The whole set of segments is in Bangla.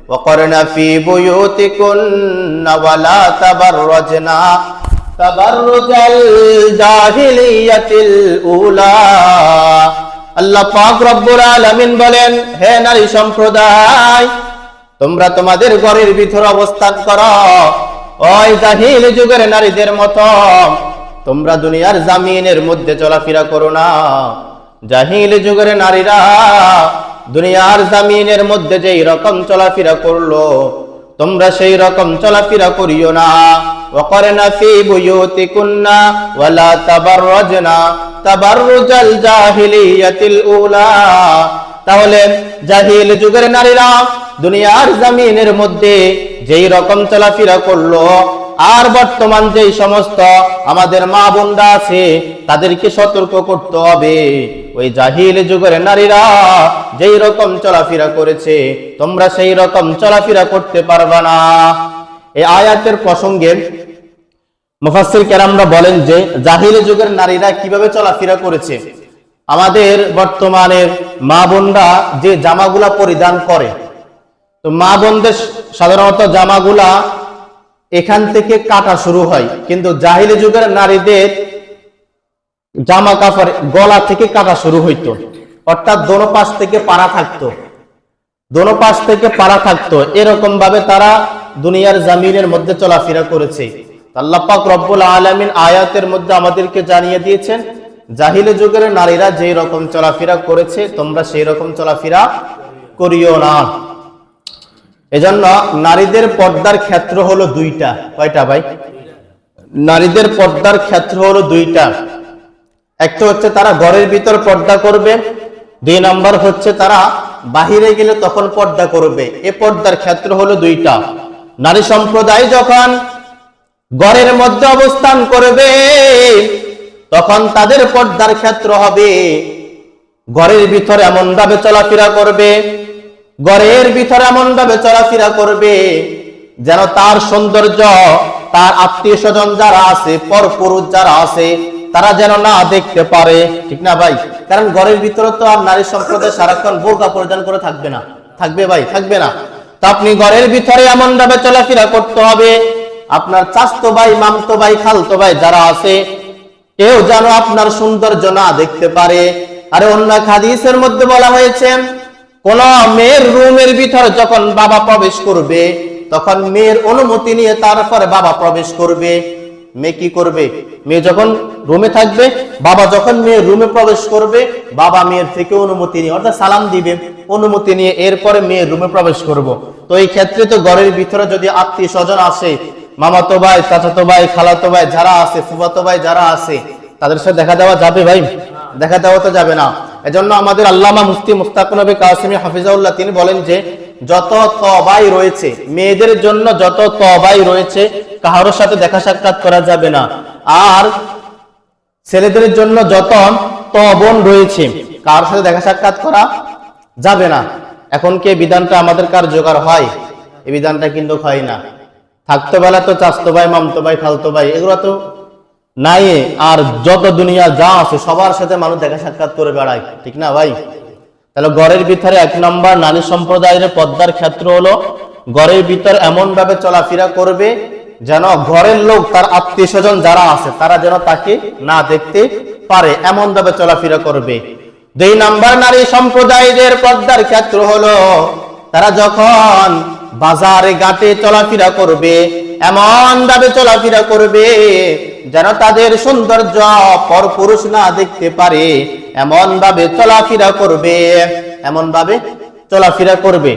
ওয়াকরনা ফি বুয়ুতিকুন্না ওয়ালা তাবাররাজনা তাবাররুজাল জাহিলিয়াতিল উলা। আল্লাহ পাক রব্বুল আলামিন বলেন, হে নারী সম্প্রদায়, তোমরা তোমাদের ঘরের ভিতর অবস্থান করো ওই জাহিলি যুগের নারীদের মতো। তোমরা দুনিয়ার জমিনের মধ্যে চলাফেরা করো না। জাহিলি যুগের নারীরা দুনিয়ার জমিনের মধ্যে যেই রকম চলাফেরা করলো, তোমরা সেই রকম চলাফেরা করিও না। ওয়াকরনা ফি বুয়ুতিকুন্না ওয়ালা তাবাররাজনা তাবাররুজাল জাহিলিয়াতিল উলা। তাহলে জাহিল যুগের নারীরা দুনিয়ার জমিনের মধ্যে যেই রকম চলাফেরা করলো, আর বর্তমান যেই সমস্ত আমাদের মা বোনরা আছে তাদেরকে সতর্ক করতে হবে, ওই জাহিল যুগের নারীরা যেই রকম চলাফেরা করেছে তোমরা সেই রকম চলাফেরা করতে পারবে না। এই আয়াতের প্রসঙ্গে মুফাসসির কেরামরা বলেন যে জাহিল যুগের নারীরা কিভাবে চলাফেরা করেছে। আমাদের বর্তমানের মা বোনরা যে জামাগুলা পরিধান করে, তো মা বোনদের সাধারণত জামাগুলা এখান থেকে কাটা শুরু হয়, কিন্তু জাহিলি যুগের নারীদের জামা কাপড় গলা থেকে কাটা শুরু হইতো, অর্থাৎ দোনো পাশ থেকে পাড়া থাকতো, দোনো পাশ থেকে পাড়া থাকতো। এরকম ভাবে তারা দুনিয়ার জমিনের মধ্যে চলাফেরা করেছে। আল্লাহ পাক রব্বুল আলামিন আয়াতের মধ্যে আমাদেরকে জানিয়ে দিয়েছেন, জাহিলি যুগের নারীরা যেই রকম চলাফেরা করেছে তোমরা সেই রকম চলাফেরা করিও না। এজন্য নারীদের পর্দার ক্ষেত্র হলো দুইটা। কয়টা ভাই? নারীদের পর্দার ক্ষেত্র হলো দুইটা। একটা হচ্ছে তারা ঘরের ভিতর পর্দা করবে, দুই নাম্বার হচ্ছে তারা বাহিরে গেলে তখন পর্দা করবে। এ পর্দার ক্ষেত্র হলো দুইটা। নারী সম্প্রদায় যখন ঘরের মধ্যে অবস্থান করবে তখন তাদের পর্দার ক্ষেত্র হবে ঘরের ভিতর এমন ভাবে চলাফেরা করবে, ঘরের ভিতরে এমন ভাবে চলাফেরা করবে যেন তার সৌন্দর্য তার আত্মীয় স্বজন যারা আছে, পরপুরুষ যারা আছে, তারা যেন না দেখতে পারে। ঠিক না ভাই? কারণ ঘরের ভিতরে তো আর নারী সম্প্রদায় সারাক্ষণ বোরকা পরিধান করে থাকবে না, থাকবে ভাই? থাকবে না। তো আপনি ঘরের ভিতরে এমন ভাবে চলাফেরা করতে হবে আপনার চাচতো ভাই, মামতো ভাই, খালতো ভাই যারা আছে কেউ যেন আপনার সৌন্দর্য না দেখতে পারে। আরে অন্য হাদিসের মধ্যে বলা হয়েছে, কোন মেয়ের রুমের ভিতরে যখন বাবা প্রবেশ করবে তখন মেয়ের অনুমতি নিয়ে তারপরে বাবা প্রবেশ করবে। মেয়ে কি করবে? মেয়ে যখন রুমে থাকবে, বাবা যখন মেয়ের রুমে প্রবেশ করবে, বাবা মেয়ের থেকে অনুমতি নিয়ে অর্থাৎ সালাম দিবে, অনুমতি নিয়ে এরপরে মেয়ের রুমে প্রবেশ করব। তো এই ক্ষেত্রে তো ঘরের ভিতরে যদি আত্মীয় স্বজন আসে, মামাতো ভাই, চাচাতো ভাই, খালাতো ভাই যারা আছে, ফুফাতো ভাই যারা আছে, তাদের সাথে দেখা দেওয়া যাবে ভাই? দেখা দেওয়া তো যাবে না। এজন্য আমাদের আল্লামা মুফতি মুস্তাক নবী কাসিমি হাফিজাউল্লাহ তিনি বলেন যে যত তওবাই রয়েছে, মেয়েদের জন্য যত তওবাই রয়েছে কারোর সাথে দেখা সাক্ষাৎ করা যাবে না। আর ছেলেদের জন্য যত তওবন রয়েছে কারোর সাথে দেখা সাক্ষাৎ করা যাবে না। এখন কি বিধানটা আমাদের কার্যকর হয়? এই বিধানটা কিন্তু হয় না। থাকতো বেলা তো চাচতো ভাই, মামতো ভাই, খালতো ভাই এগুলো তো নাই। আর যত দুনিয়া যা আছে সবার সাথে মানুষ দেখা সাক্ষাৎ করে বেড়ায়। ঠিক না ভাই? তাহলে ঘরের ভিতরে এক নম্বর নারী সম্প্রদায়ের পর্দার ক্ষেত্র হলো ঘরের ভিতর এমন ভাবে চলাফেরা করবে যেন ঘরের লোক, তার আত্মীয় স্বজন যারা আছে তারা যেন তাকে না দেখতে পারে, এমন ভাবে চলাফেরা করবে। দুই নাম্বার নারী সম্প্রদায়ের পর্দার ক্ষেত্র হলো তারা যখন বাজারে ঘাটে চলাফেরা করবে এমন ভাবে চলাফেরা করবে যেন তাদের সৌন্দর্য পরপুরুষ না দেখতে পারে, এমন ভাবে চলাফেরা করবে, এমন ভাবে চলাফেরা করবে।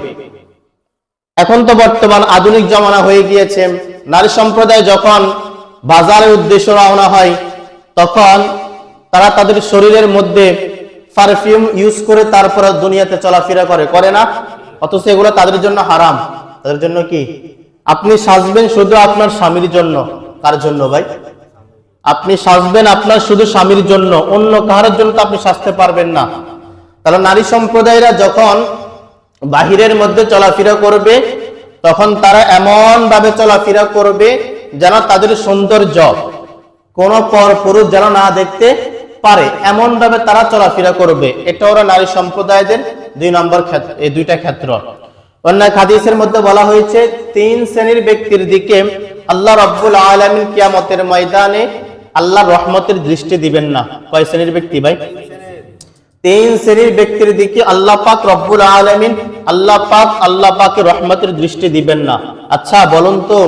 এখন তো বর্তমান আধুনিক জমানা হয়ে গিয়েছে। নারী সম্প্রদায় যখন বাজারের উদ্দেশ্যে রওনা হয় তখন তারা তাদের শরীরের মধ্যে পারফিউম ইউজ করে তারপরে দুনিয়াতে চলাফেরা করে না? অথচ এগুলো তাদের জন্য হারাম। তাদের জন্য কি? আপনি সাজবেন শুধু আপনার স্বামীর জন্য। কার জন্য ভাই? আপনি সাজবেন আপনার শুধু স্বামীর জন্য, অন্য কারোর জন্য তো আপনি সাজতে পারবেন না। তাহলে নারী সম্প্রদায়রা যখন বাহিরের মধ্যে চলাফেরা করবে তখন তারা এমন ভাবে চলাফেরা করবে যেন তাদের সৌন্দর্য কোন পরপুরুষ যেন না দেখতে পারে, এমন ভাবে তারা চলাফেরা করবে। এটা ওরা নারী সম্প্রদায়দের দুই নম্বর ক্ষেত্র, এই দুইটা ক্ষেত্র। অন্য হাদিসের মধ্যে বলা হয়েছে 3 শ্রেণীর ব্যক্তির দিকে আল্লাহ রাব্বুল আলামিন কিয়ামতের ময়দানে আল্লাহর রহমতের দৃষ্টি দিবেন না। কয় শ্রেণীর ব্যক্তি ভাই? 3 শ্রেণীর ব্যক্তির দিকে আল্লাহ পাক রব্বুল আলামিন আল্লাহ পাকের রহমতের দৃষ্টি দিবেন না। আচ্ছা বলুন তো,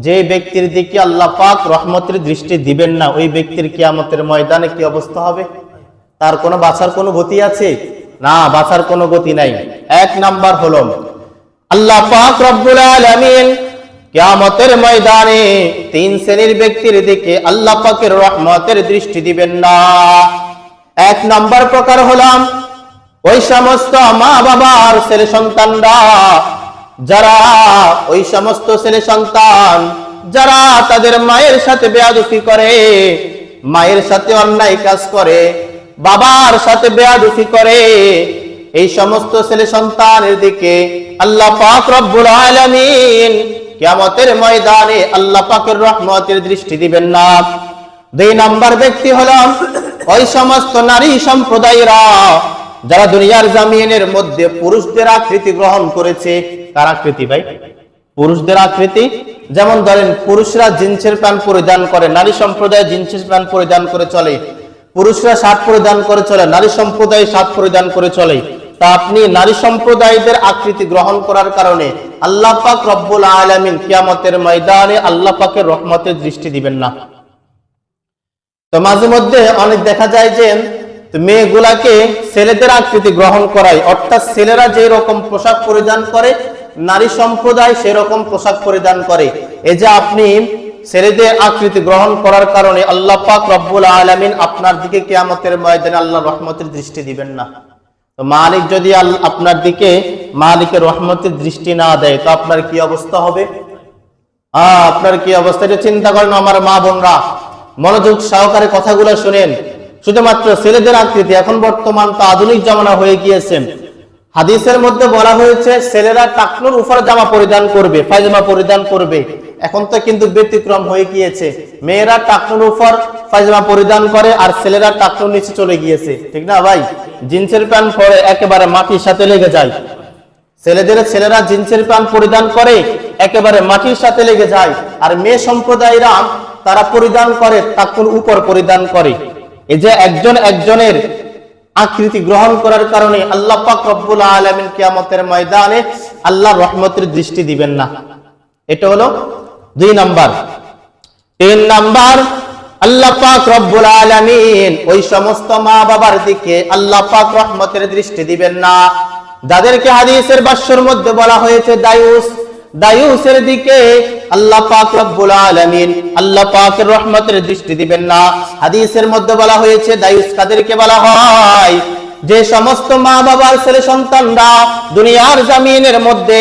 যে ব্যক্তির দিকে আল্লাহ পাক রহমতের দৃষ্টি দিবেন না, ওই ব্যক্তির কিয়ামতের ময়দানে কি অবস্থা হবে? তার কোনো বাঁচার কোনো গতি আছে? না, বাঁচার কোনো গতি নাই। 1 নাম্বার হলো আল্লাহ পাক রব্বুল আলামিন কিয়ামতের ময়দানে 3 শ্রেণীর ব্যক্তির দিকে আল্লাহ পাকের রহমতের দৃষ্টি দিবেন না। 1 নাম্বার প্রকার হলাম ওই সমস্ত মা বাবার ছেলে সন্তানরা, যারা ওই সমস্ত ছেলে সন্তান যারা তাদের মায়ের সাথে বেয়াদবি করে, মায়ের সাথে অন্যায় কাজ করে, বাবার সাথে বেয়াদবি করে, এই সমস্ত ছেলে সন্তানের দিকে আল্লাহ পাক রব্বুল আলামিন কিয়ামতের ময়দানে আল্লাহ পাকের রহমতের দৃষ্টি দিবেন না। 2 নাম্বার ব্যক্তি হলো ওই সমস্ত নারী সম্প্রদায়রা যারা দুনিয়ার জমিনের মধ্যে পুরুষদের আকৃতি গ্রহণ করেছে। কার আকৃতি ভাই? পুরুষদের আকৃতি। যেমন ধরেন পুরুষরা জিন্সের প্যান্ট পরিধান করে, নারী সম্প্রদায় জিন্সের প্যান্ট পরিধান করে চলে, পুরুষরা শার্ট পরিধান করে চলে, নারী সম্প্রদায় শার্ট পরিধান করে চলে। তা আপনি নারী সম্প্রদায়দের আকৃতি গ্রহণ করার কারণে আল্লাহ পাক রব্বুল আলামিন কিয়ামতের ময়দানে আল্লাহ পাকের রহমতের দৃষ্টি দিবেন না। তো মাঝে মধ্যে অনেক দেখা যায় যে মেয়েগুলাকে ছেলেদের আকৃতি গ্রহণ করায়, অর্থাৎ ছেলেরা যে রকম পোশাক পরিধান করে নারী সম্প্রদায় সেরকম পোশাক পরিধান করে। এই যে আপনি ছেলেদের আকৃতি গ্রহণ করার কারণে আল্লাহ পাক রব্বুল আলামিন আপনার দিকে কিয়ামতের ময়দানে আল্লাহর রহমতের দৃষ্টি দিবেন না। তো মালিক যদি আপনার দিকে মালিকের রহমতের দৃষ্টি না দেয় তো আপনার কি অবস্থা হবে? আপনার কি অবস্থা এটা চিন্তা করেন আমার মা বোনরা, মনোযোগ সহকারে কথাগুলো শুনেন। শুধুমাত্র ছেলেদের আকৃতি, এখন বর্তমান তো আধুনিক জামানা হয়ে গিয়েছে। হাদিসের মধ্যে বলা হয়েছে ছেলেরা টাকনুর উপর জামা পরিধান করবে, পায়জামা পরিধান করবে। এখন তো কিন্তু ব্যতিক্রম হয়ে গিয়েছে, মেয়েরা টাকনুর উপর পায়জামা পরিধান করে আর ছেলেরা টাকনুর নিচে চলে গিয়েছে, ঠিক না ভাই? জিন্সের প্যান্ট পরে একেবারে মাটির সাথে লেগে যায়। ছেলেরা জিন্সের প্যান্ট পরিধান করে একেবারে মাটির সাথে লেগে যায়, আর মেয়ে সম্প্রদায়রা তারা পরিধান করে টাকনুর উপর পরিধান করে। এই যে একজন একজনের আকৃতি গ্রহণ করার কারণে আল্লাহ পাক রব্বুল আলামিন কিয়ামতের ময়দানে আল্লাহর রহমতের দৃষ্টি দিবেন না। এটা হলো 2 নাম্বার। 3 নাম্বার, আল্লাহ পাক রব্বুল আলামিন ওই সমস্ত মা বাবার দিকে আল্লাহ পাক রহমতের দৃষ্টি দিবেন না যাদেরকে হাদিসের ভাষ্যের মধ্যে বলা হয়েছে দায়ুসের দিকে আল্লাহ পাক রব্বুল আলামিন আল্লাহ পাকের রহমতের দৃষ্টি দিবেন না। হাদিসের মধ্যে বলা হয়েছে দায়ুস কাদেরকে বলা হয়? যে সমস্ত মা বাবার ছেলে সন্তানরা দুনিয়ার জমিনের মধ্যে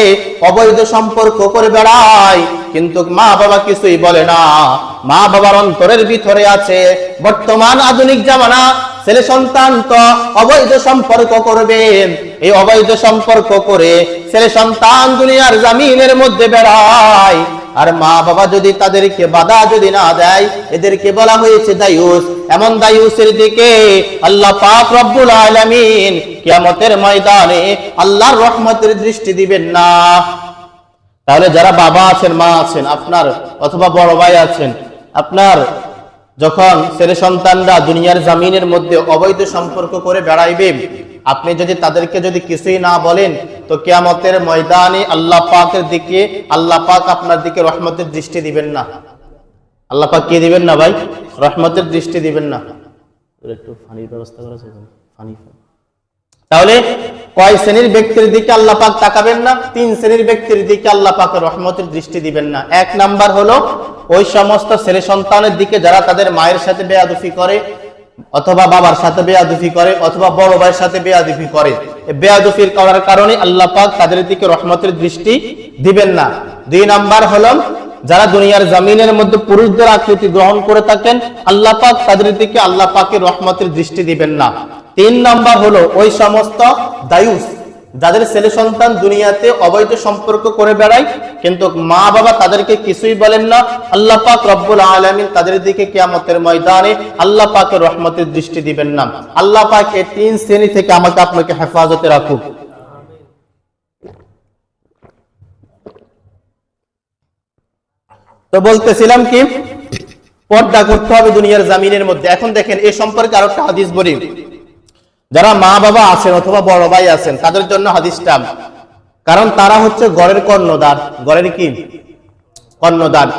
অবৈধ সম্পর্ক করে বেড়ায়, কিন্তু মা বাবা কিছুই বলে না, মা বাবার অন্তরের ভিতরে আছে বর্তমান আধুনিক জামানা ছেলে সন্তান তো অবৈধ সম্পর্ক করবে, এই অবৈধ সম্পর্ক করে ছেলে সন্তান দুনিয়ার জমিনের মধ্যে বেড়ায়, আর মা বাবা যদি তাদেরকে বাধা যদি না দেয় এদেরকে বলা হয়েছে দায়ুস। এমন দায়ুসের দিকে আল্লাহ পাক রব্বুল আলামিন কিয়ামতের ময়দানে আল্লাহর রহমতের দৃষ্টি দিবেন না। তাহলে যারা বাবা আছেন, মা আছেন আপনার, অথবা বড় ভাই আছেন আপনার, যখন ছেলে সন্তানরা দুনিয়ার জমিনের মধ্যে অবৈধ সম্পর্ক করে বেড়াইবে, আপনি যদি তাদেরকে যদি কিছুই না বলেন তো কিয়ামতের ময়দানে আল্লাহ পাকের দিকে আল্লাহ পাক আপনার দিকে রহমতের দৃষ্টি দিবেন না। আল্লাহ পাক কি দিবেন না ভাই? রহমতের দৃষ্টি দিবেন না। একটু পানির ব্যবস্থা করা যায়? পানি। তাহলে কয় শ্রেণীর ব্যক্তির দিকে আল্লাহ পাক তাকাবেন না? 3 শ্রেণীর ব্যক্তির দিকে আল্লাহ পাকের রহমতের দৃষ্টি দিবেন না। 1 নাম্বার হলো ওই সমস্ত ছেলে সন্তানের দিকে যারা তাদের মায়ের সাথে বেয়াদবি করে, অথবা বাবার সাথে বেয়াদবি করে, অথবা বড় ভাইয়ের সাথে বেয়াদবি করে। এই বেয়াদবি করার কারণে আল্লাহ পাক তাদের দিকে রহমতের দৃষ্টি দিবেন না। 2 নাম্বার হলো যারা দুনিয়ার জমিনের মধ্যে পুরুষদের আকৃতি গ্রহণ করে থাকেন, আল্লাহ পাক তাদের দিকে আল্লাহ পাকের রহমতের দৃষ্টি দিবেন না। 3 নাম্বার হলো ওই সমস্ত দায়ুস যাদের ছেলে সন্তান দুনিয়াতে অবৈধ সম্পর্ক করে বেড়ায়, কিন্তু মা বাবা তাদেরকে কিছুই বলেন না, আল্লাহ পাক রব্বুল আলামিন তাদের দিকে কিয়ামতের ময়দানে আল্লাহ পাকের রহমতের দৃষ্টি দিবেন না। আল্লাহ পাক এই 3 শ্রেণী থেকে আমাকে আপনাকে হেফাজতে রাখুক। তো বলতেছিলাম কি, পর্দা করতে হবে দুনিয়ার জামিনের মধ্যে। এখন দেখেন এই সম্পর্কে আরো একটা হাদিস বলি। যারা মা বাবা আছেন অথবা বড় ভাই আছেন তাদের জন্য হাদিসটা, কারণ তারা হচ্ছে ঘরের কর্ণধার। ঘরের কি কর্ণধার?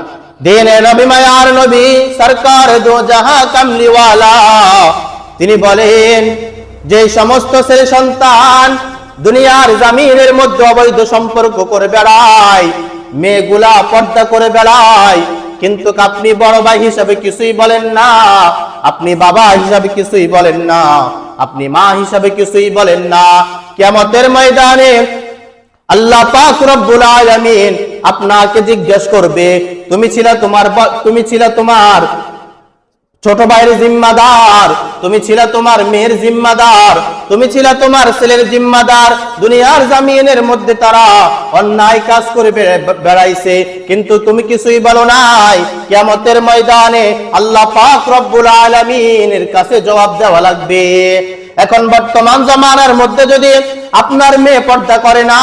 দিনে নবী মায়ার নবী সরকার দো জাহাঁ কামলিওয়ালা, তিনি বলেন যে সমস্ত ছেলে সন্তান দুনিয়ার জামিনের মধ্যে অবৈধ সম্পর্ক করে বেড়ায়, মেয়েগুলা পর্দা করে বেড়ায়, কিন্তু আপনি বড় ভাই হিসাবে কিছুই বলেন না, আপনি বাবা হিসাবে কিছুই বলেন না, আপনি মা হিসাবে কিছুই বলেন না। কিয়ামতের ময়দানে আল্লাহ পাক রব্বুল আলামিন আপনাকে জিজ্ঞেস করবে, তুমি ছিলে তোমার ছোট ভাইয়ের জিম্মাদার, তুমি ছিলে তোমার মেয়ের জিম্মাদার, তুমি ছিলে তোমার ছেলের জিম্মাদার। দুনিয়ার জামিনের মধ্যে তারা অন্যায় কাজ করে বেড়াইছে, কিন্তু তুমি কিছুই বলো নাই। কিয়ামতের ময়দানে আল্লাহ পাক রব্বুল আলামিনের কাছে জবাব দেওয়া লাগবে। এখন বর্তমান জামানার মধ্যে যদি আপনার মেয়ে পর্দা করে না,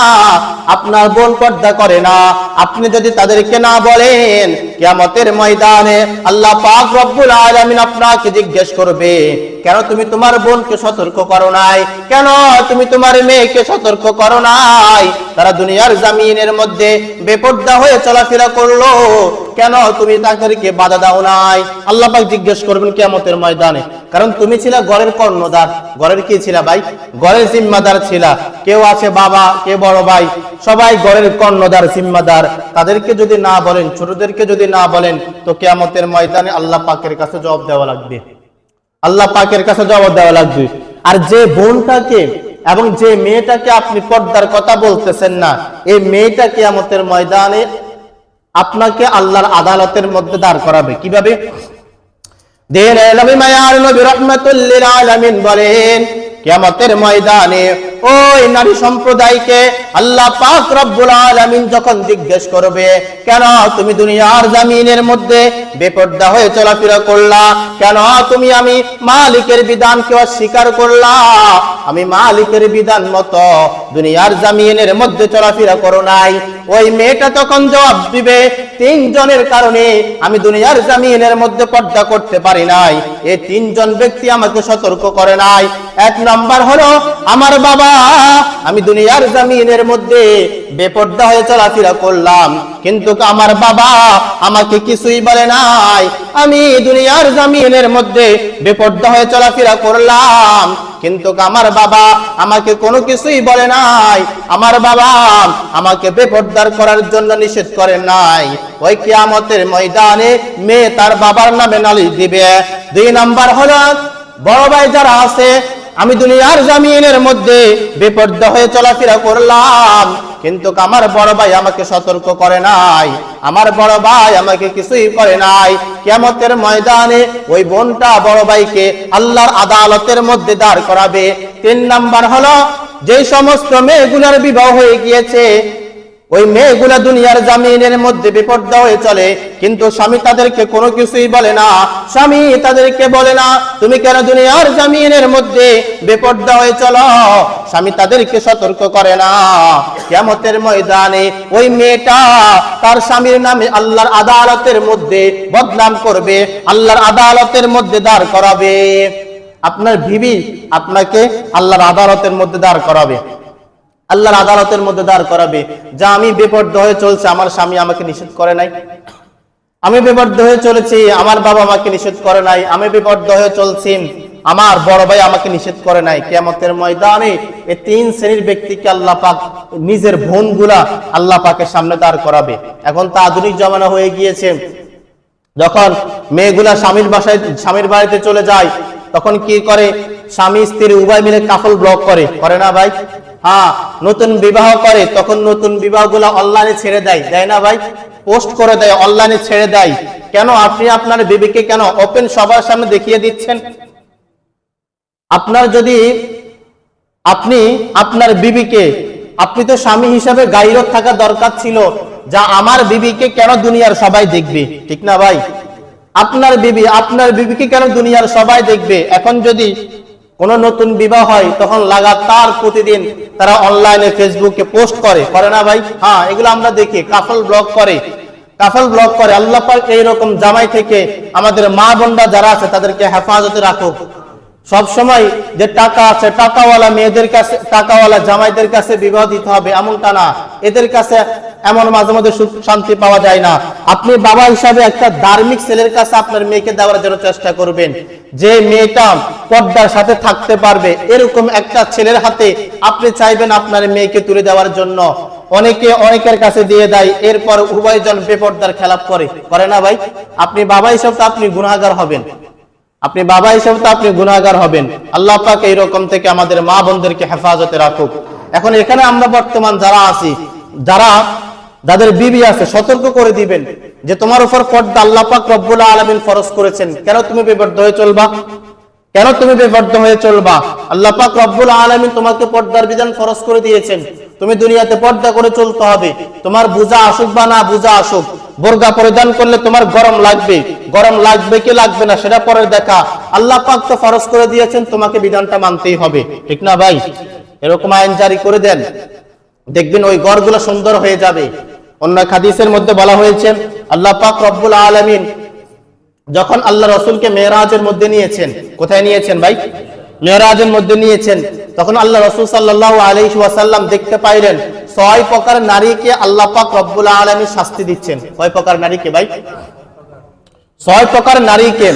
আপনার বোন পর্দা করে না, আপনি যদি তাদেরকে না বলেন, কিয়ামতের ময়দানে আল্লাহ পাক রব্বুল আলামিন আপনাকে জিজ্ঞেস করবে, কেন তুমি তোমার বোনকে সতর্ক করো নাই, কেন তুমি তোমার মেয়েকে সতর্ক করো নাই? তারা দুনিয়ার জামিনের মধ্যে বেপর্দা হয়ে চলাফেরা করলো, কেন তুমি তাদেরকে বাধা দাও নাই? আল্লাহ পাক জিজ্ঞেস করবেন কিয়ামতের ময়দানে, কারণ তুমি ছিলা ঘরের কর্ণধার। ঘরের কি ছিলা ভাই? ঘরের জিম্মাদার ছিলা। কেউ আছে বাবা, কে বড় ভাই, সবাই ঘরের কর্ণধার, জিম্মাদার। তাদেরকে যদি না বলেন, ছোটদেরকে যদি না বলেন, তো কিয়ামতের ময়দানে আল্লাহ পাকের কাছে জবাব দেওয়া লাগবে। আল্লাহ পাকের কাছে জবাব দেওয়া লাগবে। আর যে বোনটাকে এবং যে মেয়েটাকে আপনি পর্দার কথা বলতেছেন না, এই মেয়েটা কিয়ামতের ময়দানে আপনাকে আল্লাহর আদালতের মধ্যে দাঁড় করাবে। কিভাবে? দিনে নবী মায়ার নবী রাহমাতুল লিল আলামিন বলেন, কিয়ামতের ময়দানে ওই নারী সম্প্রদায়কে আল্লাহ পাক রব্বুল আলামিন যখন জিজ্ঞেস করবে, কেন তুমি দুনিয়ার জামিনের মধ্যে বেপর্দা হয়ে চলাফেরা করলা, কেন তুমি আমি মালিকের বিধানকে অস্বীকার করলা, আমি মালিকের বিধান মতো দুনিয়ার জামিনের মধ্যে চলাফেরা করো নাই? ওই মেয়েটা তখন জবাব দিবে, তিনজনের কারণে আমি দুনিয়ার জামিনের মধ্যে পর্দা করতে পারি নাই। এই তিনজন ব্যক্তি আমাকে সতর্ক করে নাই। এক নাম্বার হলো আমার বাবা, আমি দুনিয়ার জামিনের মধ্যে বেপর্দা হয়ে চলাফেরা করলাম, কিন্তু আমার বাবা আমাকে কিছুই বলে নাই। আমি দুনিয়ার জামিনের মধ্যে বেপর্দা হয়ে চলাফেরা করলাম, কিন্তু আমার বাবা আমাকে কোনো কিছুই বলে নাই। আমার বাবা আমাকে বেপর্দার করার জন্য নিষেধ করে নাই। ওই কিয়ামতের ময়দানে মেয়ে তার বাবার নামে নালিশ দিবে। দুই নাম্বার হলো বড় ভাই যারা আছে, আমি দুনিয়ার জামিনের মধ্যে বেপর্দা হয়ে চলাফেরা করলাম, কিন্তু আমার বড় ভাই আমাকে সতর্ক করে নাই, আমার বড় ভাই আমাকে কিছুই করে নাই। কিয়ামতের ময়দানে ওই বোনটা বড় ভাইকে আল্লাহর আদালতের মধ্যে দাঁড় করাবে। তিন নাম্বার হলো যে সমস্ত মেয়েগুলোর বিবাহ হয়ে গিয়েছে, ওই মেয়েগুলা দুনিয়ার জামিনের মধ্যে বেপর্দা হয়ে চলে, কিন্তু স্বামী তাদেরকে কোনো কিছুই বলে না। স্বামী তাদেরকে বলে না, তুমি কেন দুনিয়ার জামিনের মধ্যে বেপর্দা হয়ে চলো? স্বামী তাদেরকে সতর্ক করে না। কিয়ামতের ময়দানে ওই মেয়েটা তার স্বামীর নামে আল্লাহর আদালতের মধ্যে বদনাম করবে, আল্লাহর আদালতের মধ্যে দাঁড় করাবে। আপনার বিবি আপনাকে আল্লাহর আদালতের মধ্যে দাঁড় করাবে, আল্লাহর আদালতের মধ্যে দাঁড় করাবে, যা আমি বেপর্দা হয়ে চলছে, আমার স্বামী আমাকে নিষেধ করে নাই। আমি বেপর্দা হয়ে চলেছি, আমার বাবা আমাকে নিষেধ করে নাই। আমি বেপর্দা হয়ে চলছি, আমার বড় ভাই আমাকে নিষেধ করে নাই। কিয়ামতের ময়দানে এই তিন শ্রেণীর ব্যক্তিকে আল্লাহ পাক নিজের বোনগুলা আল্লাহ পাকের সামনে দাঁড় করাবে। এখন তা আধুনিক জমানা হয়ে গিয়েছে, যখন মেয়েগুলা স্বামীর বাড়িতে চলে যায়, তখন কি করে? স্বামী স্ত্রী উভয় মিলে কাফল ব্লক করে না ভাই? হ্যাঁ, নতুন বিবাহ করে, তখন নতুন বিবাহগুলো অনলাইনে ছেড়ে দেয়, দেয় না ভাই? পোস্ট করে দেয়, অনলাইনে ছেড়ে দেয়। কেন? আপনি আপনার বিবিকে কেন ওপেন সবার সামনে দেখিয়ে দিচ্ছেন? আপনি আপনার বিবিকে, আপনি তো স্বামী হিসাবে গায়রত থাকা দরকার ছিল, যা আমার বিবিকে কেন দুনিয়ার সবাই দেখবে, ঠিক না ভাই? আপনার বিবিকে কেন দুনিয়ার সবাই দেখবে? এখন যদি কোন নতুন বিবাহ হয়, তখন লাগাতার প্রতিদিন তারা অনলাইনে ফেসবুকে পোস্ট করে না ভাই? হ্যাঁ, এগুলো আমরা দেখি, কাপল ব্লগ করে। কাফল ব্লক করে। আল্লাহ পাক এইরকম জামাই থেকে আমাদের মা বোনরা যারা আছে তাদেরকে হেফাজতে রাখুক। সব সময় যে টাকা আছে, টাকাওয়ালা মেয়েদের কাছে, টাকাওয়ালা জামাইদের কাছে বিবাহ দিতে হবে এমনটা না। এদের কাছে এমন মাঝে মধ্যে সুখ শান্তি পাওয়া যায় না। আপনি বাবা হিসাবে একটা ধার্মিক ছেলের কাছে আপনার মেয়েকে দেওয়ার জন্য চেষ্টা করবেন, যে মেয়েটা পর্দার সাথে থাকতে পারবে এরকম একটা ছেলের হাতে আপনি চাইবেন আপনার মেয়েকে তুলে দেওয়ার জন্য। অনেকের কাছে দিয়ে দেয়, এরপর উভয়জন বেপর্দার খেলাপ করে না ভাই? আপনি বাবা হিসাবে তো আপনি গুনাহগার হবেন, আপনি বাবা হিসেবে তো আপনি গুনাহগার হবেন। আল্লাহ পাক এইরকম থেকে আমাদের মা বোনদেরকে হেফাজতে রাখুক। এখন এখানে আমরা বর্তমান যারা আছি, যাদের বিবি আছে, সতর্ক করে দিবেন যে তোমার উপর পর্দা আল্লাহ পাক রব্বুল আলামিন ফরজ করেছেন, কেন তুমি বেপর্দ হয়ে চলবা? কেন তুমি বেপর্দ হয়ে চলবা? আল্লাহ পাক রব্বুল আলামিন তোমাকে পর্দার বিধান ফরজ করে দিয়েছেন, তুমি দুনিয়াতে পর্দা করে চলতে হবে। তোমার বুঝা আসুক বা না বুঝা আসুক, বোরকা পরিধান করলে তোমার গরম লাগবে কি লাগবে না সেটা পরের দেখা। আল্লাহ পাক তো ফরজ করে দিয়েছেন, তোমাকে বিধানটা মানতেই হবে, ঠিক না ভাই? এরকম আইন জারি করে দেন, দেখবেন ওই ঘরগুলো সুন্দর হয়ে যাবে। অন্য হাদিসের মধ্যে বলা হয়েছে আল্লাহ পাক রব্বুল আলামিন যখন আল্লাহ রাসূলকে মেরাজের মধ্যে নিয়েছেন, কোথায় নিয়েছেন ভাই? মেরাজের মধ্যে নিয়েছেন। তখন আল্লাহ রাসূল সাল্লাল্লাহু আলাইহি ওয়াসাল্লাম দেখতে পাইলেন 6 প্রকার নারীকে আল্লাহ পাক রব্বুল আলামিন শাস্তি দিচ্ছেন। কয় প্রকার নারীকে ভাই? 6 প্রকার নারীকে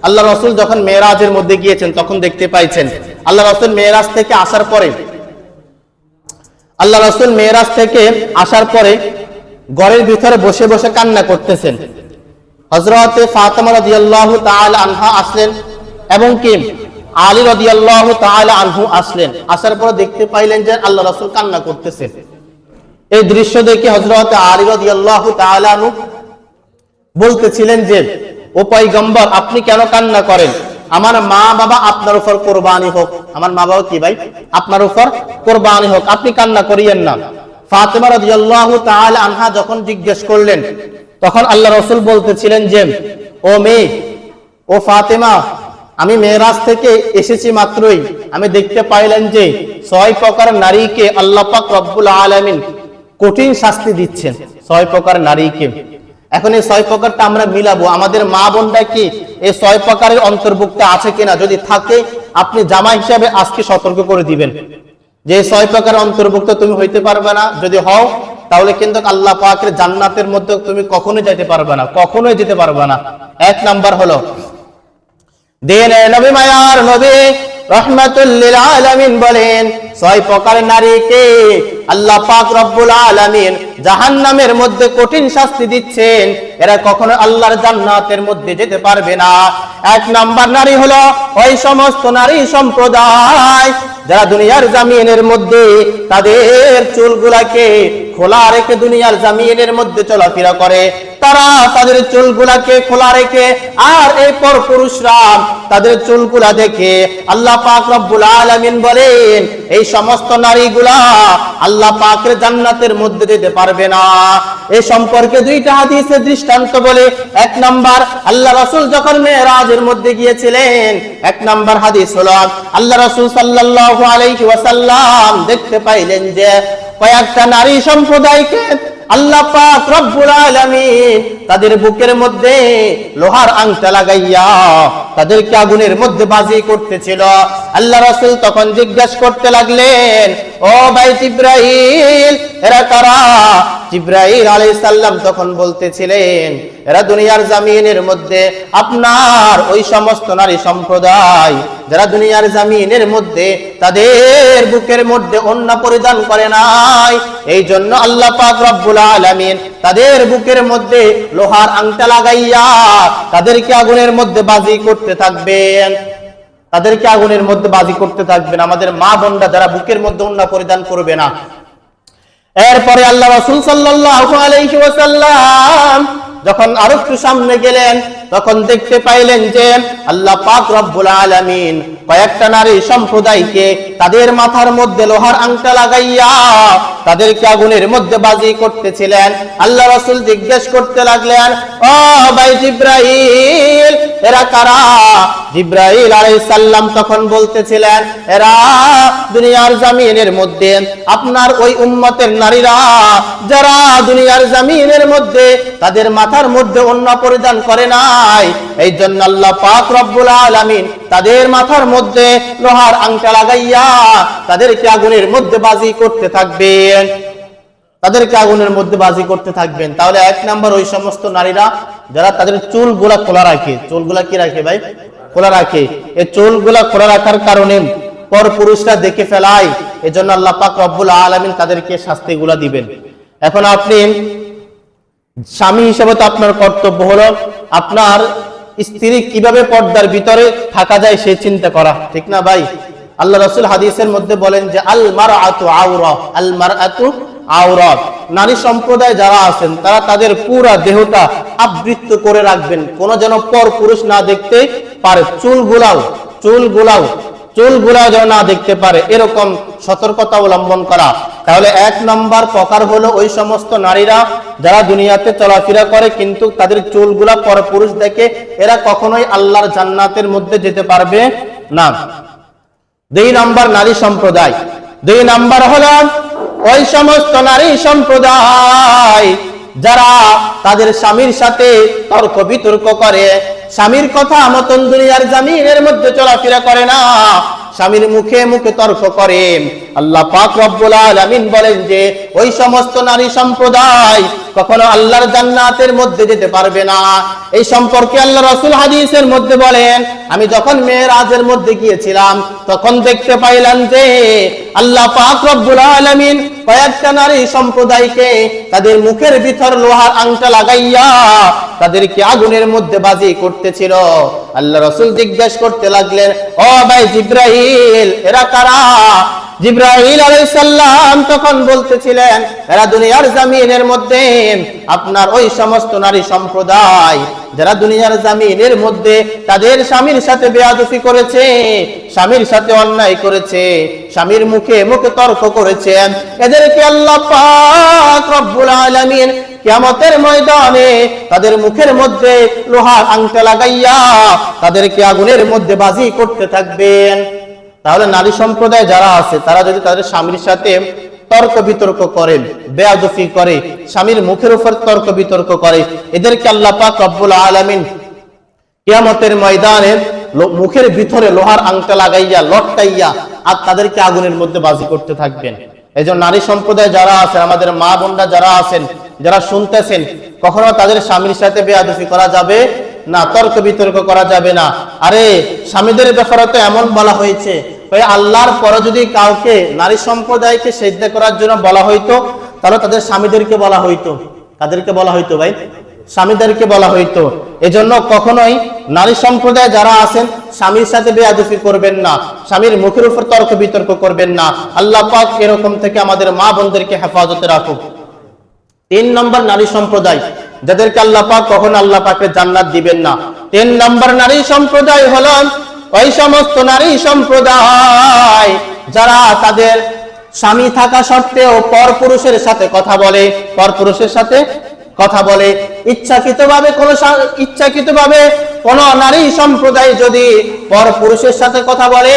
আল্লাহ রাসূল যখন মেরাজের মধ্যে গিয়েছেন তখন দেখতে পাইছেন। আল্লাহ রাসূল মেরাজ থেকে আসার পরে ঘরের ভিতরে বসে বসে কান্না করতেছেন। হযরতে ফাতেমা রাদিয়াল্লাহু তাআলা আনহা আসলেন এবং কি আলী রাদিয়াল্লাহু তাআলা আনহু আসলেন। আসার পর দেখতে পাইলেন যে আল্লাহ রাসূল কান্না করতেছেন। এই দৃশ্য দেখে হযরতে আলী রাদিয়াল্লাহু তাআলা আনহু বলতেছিলেন যে, ও পয়গম্বর, আপনি কেন কান্না করেন? আমার মা বাবা আপনার উপর কুরবানি হোক। আমার মা বাবা কি ভাই? আপনার উপর কুরবানি হোক, আপনি কান্না করিয়েন না। ফাতেমা রাদিয়াল্লাহু তাআলা আনহা যখন জিজ্ঞেস করলেন, তখন আল্লাহ রাসূল বলতেছিলেন যে, ও মেয়ে, ও ফাতেমা, আমি মেরাজ থেকে এসেছি মাত্রই আমি দেখতে পাইলাম যে 6 প্রকার নারীকে আল্লাহ পাক রব্বুল আলামিন কঠিন শাস্তি দিচ্ছেন। 6 প্রকার নারীকে। এখন এই 6 প্রকারটা আমরা মিলাবো, আমাদের মা বোনরা কি এই 6 প্রকারের অন্তর্ভুক্ত আছে কিনা? যদি থাকে আপনি জামা হিসাবে আজকে সতর্ক করে দিবেন যে 6 প্রকার অন্তর্ভুক্ত তুমি হইতে পারবে না। যদি হও তাহলে কিন্তু আল্লাহ পাকের জান্নাতের মধ্যে তুমি কখনোই যেতে পারবে না, কখনোই যেতে পারবে না। 1 নাম্বার হলো দিনে নবী মায়ার নবী রাহমাতুল লিল আলামিন বলেন 6 প্রকার নারীকে আল্লাহ পাক রব্বুল আলামিন জাহান্নামের মধ্যে কঠিন শাস্তি দিচ্ছেন, এরা কখনো আল্লাহর জান্নাতের মধ্যে যেতে পারবে না। 1 নাম্বার নারী হলো ওই সমস্ত নারী সম্প্রদায় যারা দুনিয়ার জমিনের মধ্যে তাদের চুলগুলাকে খোলা রেখে দুনিয়ার জমিনের মধ্যে চলাফেরা করে। তারা তাদের চুলগুলাকে খোলা রেখে, আর এই পর পুরুষরা তাদের চুলগুলা দেখে আল্লাহ পাক রব্বুল আলামিন বলেন এই সমস্ত নারীগুলা আল্লাহ পাকের জান্নাতের মধ্যে যেতে পারবে না। এই সম্পর্কে 2টা হাদিসের দৃষ্টান্ত বলে। 1 নাম্বার, আল্লাহ রাসূল যখন মেরাজের মধ্যে গিয়েছিলেন, 1 নাম্বার হাদিস হলো আল্লাহ রাসূল সাল্লাল্লাহু আলাইহি ওয়াসাল্লাম দেখতে পাইলেন যে কয়েকটা নারী সম্প্রদায়কে আল্লাহ পাক রব্বুল আলামিন তাদের বুকের মধ্যে লোহার আংটা লাগাইয়া তাদেরকে আগুনের মধ্যে বাজি করতেছিল। আল্লাহ রাসূল তখন জিজ্ঞাসা করতে লাগলেন, ও ভাই জিবরাইল, এরা কারা? জিবরাইল আলাইহিস সালাম তখন বলতেছিলেন, এরা দুনিয়ার জমিনের মধ্যে আপনার ওই সমস্ত নারী সম্প্রদায় যারা দুনিয়ার জমিনের মধ্যে তাদের বুকের মধ্যে ওড়না পরিধান করে নাই, এই জন্য আল্লাহ পাক রব্বুল আলামিন তাদের বুকের মধ্যে লোহার আংটা লাগাইয়া তাদেরকে আগুনের মধ্যে বাজি করতে থাকবেন, তাদেরকে আগুনের মধ্যে বাজি করতে থাকবেন। আমাদের মা বোনরা যারা বুকের মধ্যে ওড়না পরিধান করবে না। এরপরে আল্লাহ রাসূল সাল্লাল্লাহু আলাইহি ওয়াসাল্লাম যখন আরো একটু সামনে গেলেন তখন দেখতে পাইলেন যে আল্লাহ পাক রব্বুল আলামিন কয়েকটা নারী সম্প্রদায়কে তাদের মাথার মধ্যে লোহার আংটা লাগাইয়া তাদেরকে আগুনের মধ্যে বাজি করতেছিলেন। আল্লাহ রাসূল জিজ্ঞেস করতে লাগলেন, ও ভাই জিবরাইল, এরা কারা? জিবরাইল আলাইহিস সালাম তখন বলতেছিলেন, এরা দুনিয়ার জমিনের মধ্যে আপনার ওই উম্মতের নারীরা, যারা দুনিয়ার জমিনের মধ্যে তাদের মাথার মধ্যে ওড়না পরিধান করে নাই, এই জন্য আল্লাহ পাক রব্বুল আলামিন তাদের মাথার মধ্যে লোহার আংটা লাগাইয়া তাদেরকে আগুনের মধ্যে বাজি করতে থাকবেন, তাদেরকে আগুনের মধ্যে বাজি করতে থাকবেন। তাহলে এক নাম্বার ওই সমস্ত নারীরা যারা তাদের চুলগুলা খোলা রাখে। চুলগুলা কি রাখে ভাই? খোলা রাখে। এই চুলগুলা খোলা রাখার কারণে পর পুরুষরা দেখে ফেলায়, এজন্য আল্লাহ পাক রব্বুল আলামিন তাদেরকে শাস্তিগুলা দিবেন। এখন আপনি স্বামী হিসেবে তো আপনার কর্তব্য হলো আপনার স্ত্রী কিভাবে পর্দার ভিতরে থাকা যায় সে চিন্তা করা, ঠিক না ভাই? আল্লাহ রাসূল হাদিসের মধ্যে বলেন যে আল মারআতু আওরা, আল মারআতু আওরা। নারী সম্প্রদায় যারা আছেন তারা তাদের পুরা দেহটা আবৃত করে রাখবেন, কোনো যেন পর পুরুষ না দেখতে পারে। চুলগুলাও যেন না দেখতে পারে, এরকম সতর্কতা অবলম্বন করা। তাহলে এক নম্বর প্রকার হলো ওই সমস্ত নারীরা যারা দুনিয়াতে চলাফেরা করে কিন্তু তাদের চুলগুলা পর পুরুষ দেখে, এরা কখনোই আল্লাহর জান্নাতের মধ্যে যেতে পারবে না। দুই নম্বর নারী সম্প্রদায়, দুই নম্বর হলো ওই সমস্ত নারী সম্প্রদায় যারা তাদের স্বামীর সাথে তর্ক বিতর্ক করে, স্বামীর কথা মতন দুনিয়ার জমিনের মধ্যে চলাফেরা করে না, স্বামীর মুখে মুখে তর্ক করে। আল্লাহ পাক রব্বুল আলামিন বলেন যে ওই সমস্ত নারী সম্প্রদায় কখনো আল্লাহর জান্নাতের মধ্যে যেতে পারবে না। এই সম্পর্কে আল্লাহ রাসূল হাদিসের মধ্যে বলেন, আমি যখন মেরাজের মধ্যে গিয়েছিলাম তখন দেখতে পাইলাম যে আল্লাহ পাক রব্বুল আলামিন কয়েকটা নারী সম্প্রদায়কে তাদের মুখের ভিতর লোহার আংটা লাগাইয়া তাদেরকে আগুনের মধ্যে বাজি করতেছিল। আল্লাহ রাসূল জিজ্ঞাসা করতে লাগলেন, ও ভাই জিবরাইল, এরা কারা? জিবরাইল আলাইহিস সালাম তখন বলতেছিলেন, এরা দুনিয়ার জমিনের মধ্যে আপনার ওই সমস্ত নারী সম্প্রদায় যারা দুনিয়ার জমিনের মধ্যে তাদের স্বামীর সাথে বেয়াদবি করেছে, স্বামীর সাথে অন্যায় করেছে, স্বামীর মুখে মুখে তর্ক করেছে, এদেরকে আল্লাহ পাক রব্বুল আলামিন কিয়ামতের ময়দানে তাদের মুখের মধ্যে লোহার আংটা লাগাইয়া তাদেরকে আগুনের মধ্যে বাজি করতে থাকবেন। তাহলে নারী সম্প্রদায় যারা আছে তারা যদি তাদের স্বামীর সাথে তর্ক বিতর্ক করে, বেয়াদবি করে, স্বামীর মুখের উপর তর্ক বিতর্ক করে, এদেরকে আল্লাহ পাক রব্বুল আলামিন কিয়ামতের ময়দানে মুখের ভিতরে লোহার আংটা লাগাইয়া লটকাইয়া আর তাদেরকে আগুনের মধ্যে বাজি করতে থাকবেন। এইজন্য নারী সম্প্রদায় যারা আছেন, আমাদের মা বোনরা যারা আছেন, যারা শুনতেছেন, কখনো তাদের স্বামীর সাথে বেয়াদবি করা যাবে না, তর্ক বিতর্ক করা যাবে না। আরে স্বামীদের ব্যাপারে তো এমন বলা হয়েছে, আল্লাহর পরে যদি কাউকে নারী সম্প্রদায়কে সিজদা করার জন্য বলা হইতো তাহলে তাদের স্বামীদেরকে বলা হইতো। কাদেরকে বলা হইতো ভাই? স্বামীদেরকে বলা হইতো। এজন্য কখনোই নারী সম্প্রদায় যারা আছেন স্বামীর সাথে বেয়াদবি করবেন না, স্বামীর মুখের উপর তর্ক বিতর্ক করবেন না। আল্লাহ পাক এরকম থেকে আমাদের মা বোনদেরকে হেফাজতে রাখুক। 3 নম্বর নারী সম্প্রদায় যাদেরকে আল্লাহ পাক কখনো আল্লাহ পাকের জান্নাত দিবেন না। 3 নম্বর নারী সম্প্রদায় হলো ওই সমস্ত নারী সম্প্রদায় যারা তাদের স্বামী থাকা সত্ত্বেও পরপুরুষের সাথে কথা বলে, পরপুরুষের সাথে কথা বলে। ইচ্ছাকৃতভাবে কোন নারী সম্প্রদায় যদি পরপুরুষের সাথে কথা বলে,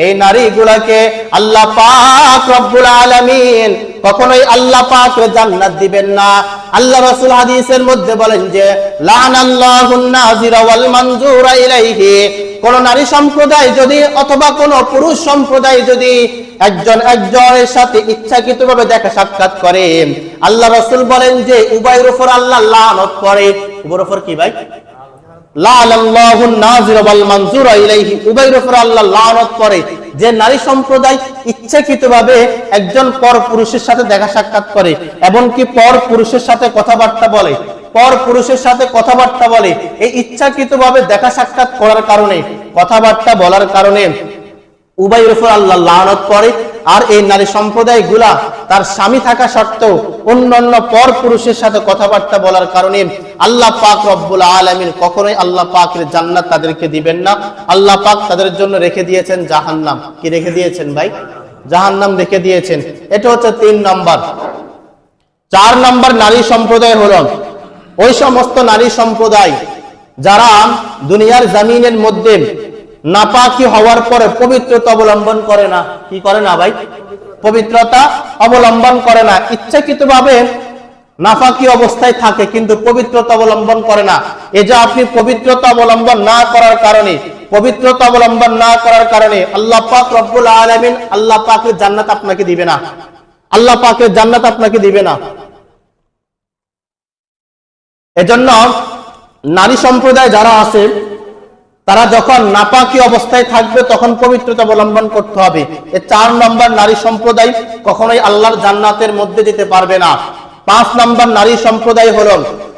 এই নারীগুলোকে আল্লাহ পাক রব্বুল আলামিন কখনোই আল্লাহ পাক জান্নাত দিবেন না। আল্লাহ রাসূল হাদিসের মধ্যে বলেন যে লানাল্লাহুন নাযিরা ওয়াল মানজুরা ইলাইহি, কোন নারী সম্প্রদায় যদি অথবা কোন পুরুষ সম্প্রদায় যদি একজনের সাথে ইচ্ছাকৃতভাবে দেখা সাক্ষাৎ করে, আল্লাহ রাসূল বলেন যে উভয়ের উপর আল্লাহ লানত করে। উভয়ের উপর কি ভাই? লানাল্লাহুন নাযিরা ওয়াল মানজুরা ইলাইহি, উভয়ের উপর আল্লাহ লানত করে। যে নারী সম্প্রদায় ইচ্ছাকৃতভাবে একজন পর পুরুষের সাথে দেখা সাক্ষাৎ করে এবং কি পর পুরুষের সাথে কথাবার্তা বলে, পর পুরুষের সাথে কথাবার্তা বলে, এই ইচ্ছাকৃতভাবে দেখা সাক্ষাৎ করার কারণে, কথাবার্তা বলার কারণে উভয়ের উপর আল্লাহ লানত করে। আর এই নারী সম্প্রদায় গুলা তার স্বামী থাকা সত্ত্বেও অন্যান্য পর পুরুষের সাথে কথাবার্তা বলার কারণে আল্লাহ পাক রব্বুল আলামিন কখনোই আল্লাহ পাকের জান্নাত তাদেরকে দিবেন না। আল্লাহ পাক তাদের জন্য রেখে দিয়েছেন জাহান্নাম। কি রেখে দিয়েছেন ভাই? জাহান্নাম রেখে দিয়েছেন। এটা হচ্ছে 3 নম্বর। 4 নম্বর নারী সম্প্রদায় হলো ওই সমস্ত নারী সম্প্রদায় যারা দুনিয়ার জমিনের মধ্যে নাপাকি হওয়ার পরে পবিত্রতা অবলম্বন করে না, কি করে না ভাই? পবিত্রতা অবলম্বন করে না, ইচ্ছাকৃতভাবে নাফাকি অবস্থায় থাকে কিন্তু পবিত্রতা অবলম্বন করে না। এই যে আপনি পবিত্রতা অবলম্বন না করার কারণে, আল্লাহ পাক রব্বুল আলামিন আল্লাহ পাকের জান্নাত আপনাকে দিবে না, আল্লাহ পাকের জান্নাত আপনাকে দিবে না। এজন্য নারী সম্প্রদায় যারা আছে তারা যখন নাপাকি অবস্থায় থাকবে তখন পবিত্রতা অবলম্বন করতে হবে। এই 4 নম্বর নারী সম্প্রদায় কখনোই আল্লাহর জান্নাতের মধ্যে যেতে পারবে না। 5 নম্বর নারী সম্প্রদায় হলো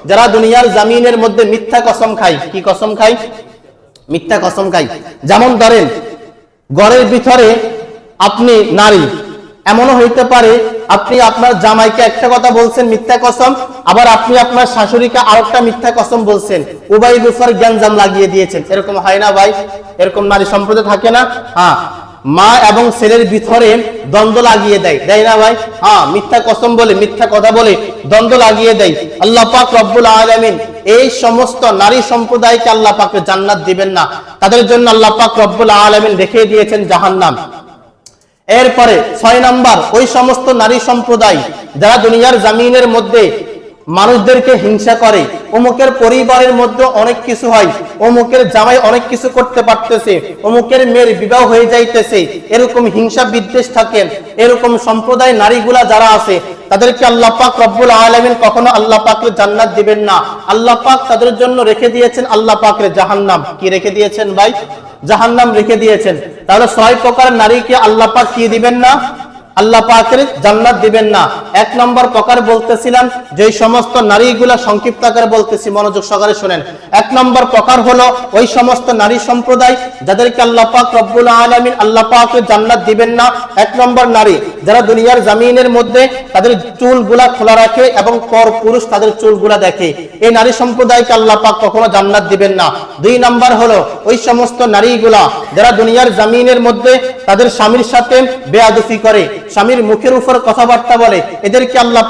যারা দুনিয়ার জমিনের মধ্যে মিথ্যা কসম খায়। কি কসম খায়? মিথ্যা কসম খায়। যেমন ধরেন ঘরের ভিতরে আপনি নারী, এমনও হইতে পারে আপনি আপনার জামাইকে একটা কথা বলছেন মিথ্যা কসম, আবার আপনি আপনার শাশুড়িকে আরেকটা মিথ্যা কসম বলছেন, উভয় উপর গ্যাঞ্জাম লাগিয়ে দিয়েছেন। এরকম হয় না ভাই? এরকম নারী সম্প্রদায় থাকে না? হ্যাঁ, মা এবং ছেলের ভিতরে দ্বন্দ্ব লাগিয়ে দেয়, দেয় না ভাই? হ্যাঁ, মিথ্যা কসম বলে, মিথ্যা কথা বলে দ্বন্দ্ব লাগিয়ে দেয়। আল্লাহ পাক রব্বুল আলামিন এই সমস্ত নারী সম্প্রদায়কে আল্লাহ পাক জান্নাত দিবেন না, তাদের জন্য আল্লাহ পাক রব্বুল আলামিন রেখে দিয়েছেন জাহান্নাম। এরপরে 6 নম্বর ওই সমস্ত নারী সম্প্রদায় যারা দুনিয়ার জমিনের মধ্যে মানুষদেরকে হিংসা করে, অমুকের পরিবারের মধ্যে অনেক কিছু হয়, অমুকের জামাই অনেক কিছু করতে পারতেছে, অমুকের মেয়ের বিবাহ হয়ে যাইতেছে, এরকম হিংসা বিদ্বেষ থাকেন, এরকম সম্প্রদায় নারীগুলা যারা আছে তাদেরকে আল্লাহ পাক রব্বুল আলামিন কখনো আল্লাহ পাকের জান্নাত দিবেন না। আল্লাহ পাক তাদের জন্য রেখে দিয়েছেন আল্লাহ পাকের জাহান্নাম। কি রেখে দিয়েছেন ভাই? জাহান্নাম রেখে দিয়েছেন। তাহলে 6 প্রকার নারীকে আল্লাহ পাক কি দিবেন না? আল্লাহ পাকের জান্নাত দিবেন না। 1 নম্বর প্রকার বলতেছিলাম, যে সমস্ত নারীগুলা সংক্ষিপ্ত আকারে বলতেছি, মনোযোগ সহকারে শুনেন। 1 নম্বর প্রকার হলো ওই সমস্ত নারী সম্প্রদায় যাদেরকে আল্লাহ পাক রব্বুল আলামিন আল্লাহ পাকের জান্নাত দিবেন না। 1 নম্বর নারী যারা দুনিয়ার জমিনের মধ্যে তাদের চুলগুলা খোলা রাখে এবং পর পুরুষ তাদের চুলগুলা দেখে, এই নারী সম্প্রদায়কে আল্লাহ পাক কখনো জান্নাত দিবেন না। 2 নম্বর হলো ওই সমস্ত নারীগুলা যারা দুনিয়ার জমিনের মধ্যে তাদের স্বামীর সাথে বেয়াদবি করে, স্বামীর মুখের উপর কথাবার্তা বলে, এদেরকে আল্লাহ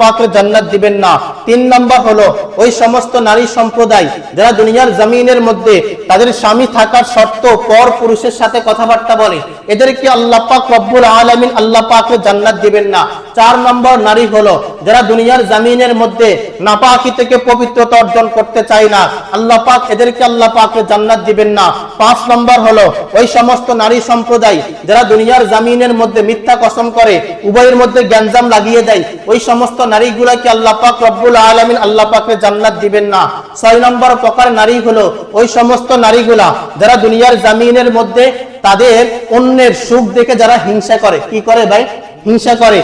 পাকের জান্নাত দিবেন না। 3 নম্বর হলো ওই সমস্ত নারী সম্প্রদায় যারা দুনিয়ার জমিনের মধ্যে তাদের স্বামী থাকার শর্ত পর পুরুষের সাথে কথাবার্তা বলে, এদেরকে আল্লাহ পাক রব্বুল আলামিন আল্লাহ পাকের জান্নাত দিবেন না। 4 নম্বর নারী হলো যারা দুনিয়ার জমিনের মধ্যে নাপাকি থেকে পবিত্রতা অর্জন করতে চায় না, আল্লাহ পাক এদেরকে আল্লাহ পাকের জান্নাত দিবেন না। 5 নম্বর হলো ওই সমস্ত নারী সম্প্রদায় যারা দুনিয়ার জমিনের মধ্যে মিথ্যা কসম করে, উভয়ের মধ্যে গ্যাঞ্জাম লাগিয়ে দেয়, ওই সমস্ত নারীগুলাকে আল্লাহ পাক রব্বুল আলামিন আল্লাহ পাকের জান্নাত দিবেন না। 6 নম্বর প্রকার নারী হলো ওই সমস্ত নারীগুলা যারা দুনিয়ার জমিনের মধ্যে তাদের অন্যের সুখ দেখে যারা হিংসা করে। কি করে ভাই? হিংসা করে।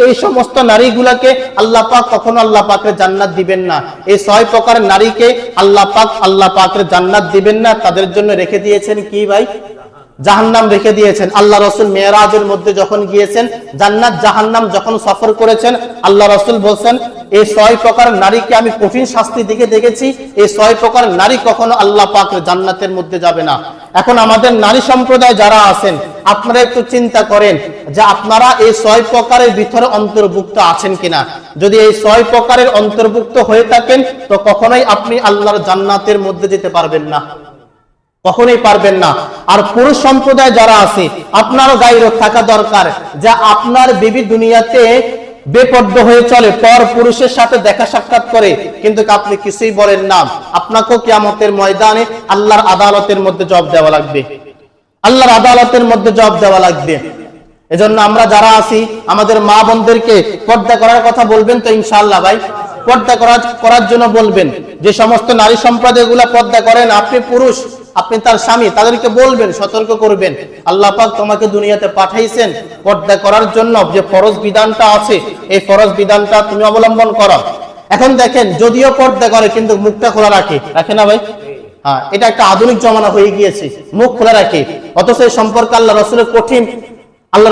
এই সমস্ত নারীগুলাকে আল্লাহ পাক কখনো আল্লাহ পাকের জান্নাত দিবেন না। এই 6 প্রকার নারীকে আল্লাহ পাকের জান্নাত দিবেন না, তাদের জন্য রেখে দিয়েছেন কি ভাই? জাহান্নাম রেখে দিয়েছেন। আল্লাহ রাসূল মেরাজের মধ্যে যখন গিয়েছেন, জান্নাত জাহান্নাম যখন সফর করেছেন, আল্লাহ রাসূল বলেন এই 6 প্রকার নারীকে আমি কঠিন শাস্তি দিকে দেখেছি, এই 6 প্রকার নারী কখনো আল্লাহ পাকের জান্নাতের মধ্যে যাবে না। এখন আমাদের নারী সম্প্রদায় যারা আছেন, আপনারা একটু চিন্তা করেন যে আপনারা এই 6 প্রকারের ভিতরে অন্তর্ভুক্ত আছেন কিনা। যদি এই 6 প্রকারের অন্তর্ভুক্ত হয়ে থাকেন তো কখনোই আপনি আল্লাহর জান্নাতের মধ্যে যেতে পারবেন না, কখনোই পারবেন না। আর পুরুষ সম্প্রদায় যারা আছে, আপনারও গায়রত থাকা দরকার যে আপনার বিবি দুনিয়াতে বেপর্দা হয়ে চলে, পর পুরুষের সাথে দেখা সাক্ষাৎ করে, কিন্তু আপনি কিছুই বলেন না, আপনাকেও কিয়ামতের ময়দানে আল্লাহর আদালতের মধ্যে জবাব দেওয়া লাগবে, আল্লাহর আদালতের মধ্যে জবাব দেওয়া লাগবে। এজন্য আমরা যারা আছি আমাদের মা বোনদেরকে পর্দা করার কথা বলবেন তো ইনশাআল্লাহ ভাই? পর্দা করার জন্য বলবেন। যে সমস্ত নারী সম্প্রদায়গুলো পর্দা করেন, আপনি পুরুষ, আপনি তার স্বামী, তাদেরকে বলবেন, সতর্ক করবেন, আল্লাহ পাক তোমাকে দুনিয়াতে পাঠাইছেন পর্দা করার জন্য, যে ফরজ বিধানটা আছে এই ফরজ বিধানটা তুমি অবলম্বন করো। এখন দেখেন, যদিও পর্দা করে কিন্তু মুখটা খোলা রাখে না ভাই? হ্যাঁ, এটা একটা আধুনিক জমানা হয়ে গিয়েছে, মুখ খোলা রাখে। অথচ এই সম্পর্কে আল্লাহ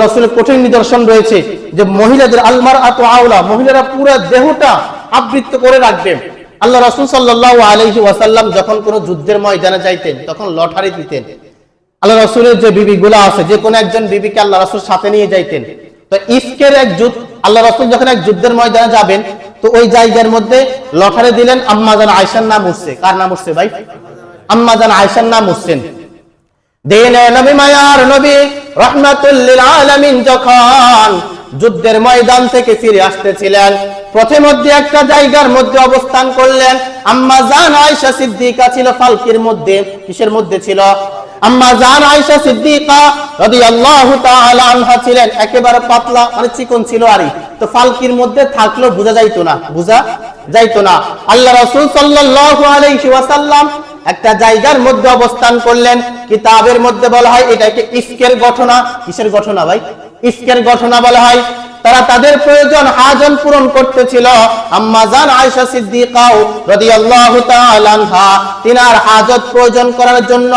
রাসূলের কঠিন নিদর্শন রয়েছে যে মহিলাদের আলমারআতু আওলা, মহিলারা পুরো দেহটা আবৃত করে রাখবেন। আল্লাহ রাসূল সাল্লাল্লাহু আলাইহি ওয়াসাল্লাম যখন কোনো যুদ্ধের ময়দানে যাইতেন তখন লটারি দিতেন। আল্লাহ রাসূলের যে বিবিগুলো আছে, যে কোনো একজন বিবিকে আল্লাহ রাসূল সাথে নিয়ে যাইতেন। তো ইফকের এক যুদ্ধ, আল্লাহ রাসূল যখন এক যুদ্ধের ময়দানে যাবেন তো ওই জায়গার মধ্যে লটারি দিলেন, আম্মাজান আয়েশার নাম উঠছে। কার নাম উঠছে ভাই? আম্মাজান আয়েশার নাম উঠছেন। দিনে নবী মায়ার নবী রাহমাতুল লিল আলামিন যখন যুদ্ধের ময়দান থেকে ফিরে আসতেছিলেন, পথে মধ্যে একটা জায়গার মধ্যে অবস্থান করলেন। আম্মা জান আয়েশা সিদ্দিকা ছিল ফালকির মধ্যে। কিসের মধ্যে ছিল? আম্মা জান আয়েশা সিদ্দিকা রাদিয়াল্লাহু তাআলা আনহা ছিলেন একেবারে পাতলা, মানে চিকন ছিল আরই। তো ফালকির মধ্যে থাকলেও বোঝা যাইতো না, বোঝা যাইতো না। আল্লাহ রাসূল সাল্লাল্লাহু আলাইহি ওয়াসাল্লাম একটা জায়গার মধ্যে অবস্থান করলেন। কিতাবের মধ্যে বলা হয় এটাকে ইফকের ঘটনা। কিসের ঘটনা ভাই? ইফকের ঘটনা বলা হয়। তারা তাদের প্রয়োজন হাজন পূরণ করতেছিল। আম্মা জান আয়েশা সিদ্দিকা রাদিয়াল্লাহু তাআলা আনহা তিনার হাজত প্রয়োজন করার জন্য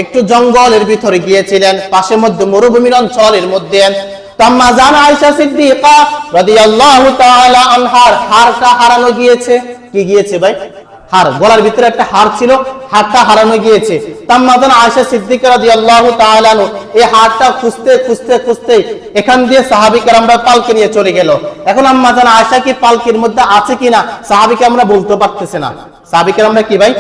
একটু জঙ্গলের ভিতরে গিয়েছিলেন, পাশে মধ্যে মরুভূমির অঞ্চলের মধ্যে। আম্মা জান আয়েশা সিদ্দিকা রাদিয়াল্লাহু তাআলা আনহার হারটা হারানো গিয়েছে। কি গিয়েছে ভাই? হার। গলার ভিতরে একটা হার ছিল, হারটা হারানো গিয়েছে। আম্মা জান আয়েশা সিদ্দিকা রাদিয়াল্লাহু তাআলা আনহা এই হারটা খুঁজতে খুঁজতে খুঁজতে এখান দিয়ে সাহাবী কেরামরা পালকে নিয়ে চলে গেল। এখন আম্মা জান আয়েশা কি পালকির মধ্যে আছে কিনা সাহাবীকে আমরা বলতে পারতেছি না। সাহাবী কেরামরা কি ভাই?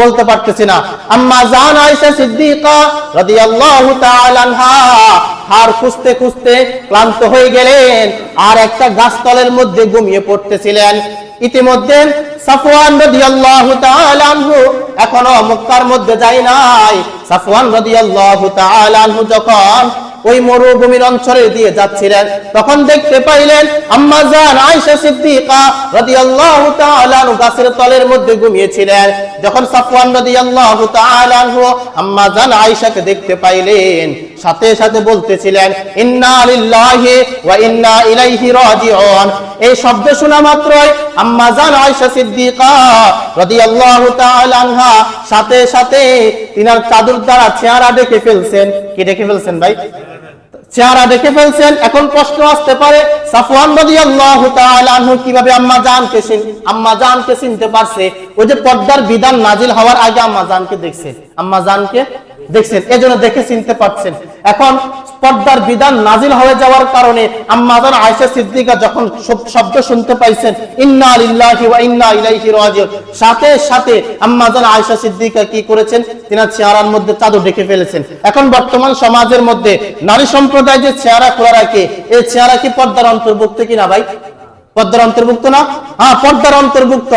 বলতে পারতেছি না। আম্মা জান আয়েশা সিদ্দিকা রাদিয়াল্লাহু তাআলা আনহা হার খুঁজতে খুঁজতে ক্লান্ত হয়ে গেলেন, আর একটা গাছতলের মধ্যে ঘুমিয়ে পড়তেছিলেন। ইতিমধ্যে সাফওয়ান রাদিয়াল্লাহু তাআলা আনহু এখনো মক্কার মধ্যে যায় নাই। সাফওয়ান রাদিয়াল্লাহু তাআলা আনহু যখন ওই মরুভূমির অঞ্চলে দিয়ে যাচ্ছিলেন, তখন দেখতে পাইলেন আম্মা জান আয়েশা সিদ্দিকা রাদিয়াল্লাহু তাআলা আনহু গাছের তলের মধ্যে ঘুমিয়েছিলেন। যখন সাফওয়ান রাদিয়াল্লাহু তাআলা আনহু আম্মা জান আয়েশাকে দেখতে পাইলেন, সাথে সাথে বলতেছিলেন ইন্না লিল্লাহি ওয়া ইন্না ইলাইহি রাজিউন। এই শব্দ শোনা মাত্রই আম্মা জান আয়েশা সিদ্দিকা রাদিয়াল্লাহু তাআলা আনহা সাথে সাথে তিনার চাদর দ্বারা চেহারা ঢেকে ফেলছেন। কি ঢেকে ফেলছেন ভাই? চেহারা দেখে ফেলছেন। এখন প্রশ্ন আসতে পারে সাফওয়ান রাদিয়াল্লাহু তাআলা আনহু কিভাবে আম্মা জানকে চিনতে পারছে? ওই যে পর্দার বিধান নাজিল হওয়ার আগে আম্মা জানকে দেখছেন, এজন্য দেখে চিনতে পারছেন। এখন পর্দার বিধান নাজিল হয়ে যাওয়ার কারণে আম্মা জান আয়েশা সিদ্দিকা যখন শব্দ শুনতে পাইছেন ইন্না লিল্লাহি ওয়া ইন্না ইলাইহি রাজিউন, সাথে সাথে আম্মা জান আয়েশা সিদ্দিকা কি করেছেন? তিনার চেহারার মধ্যে চাদর ঢেকে ফেলেছেন। এখন বর্তমান সমাজের মধ্যে নারী সম্প্রদায় যে চেহারা খোলা রাখে, এই চেহারা কি পর্দার অন্তর্ভুক্ত কিনা ভাই? পর্দার অন্তর্ভুক্ত না? হ্যাঁ, পর্দার অন্তর্ভুক্ত।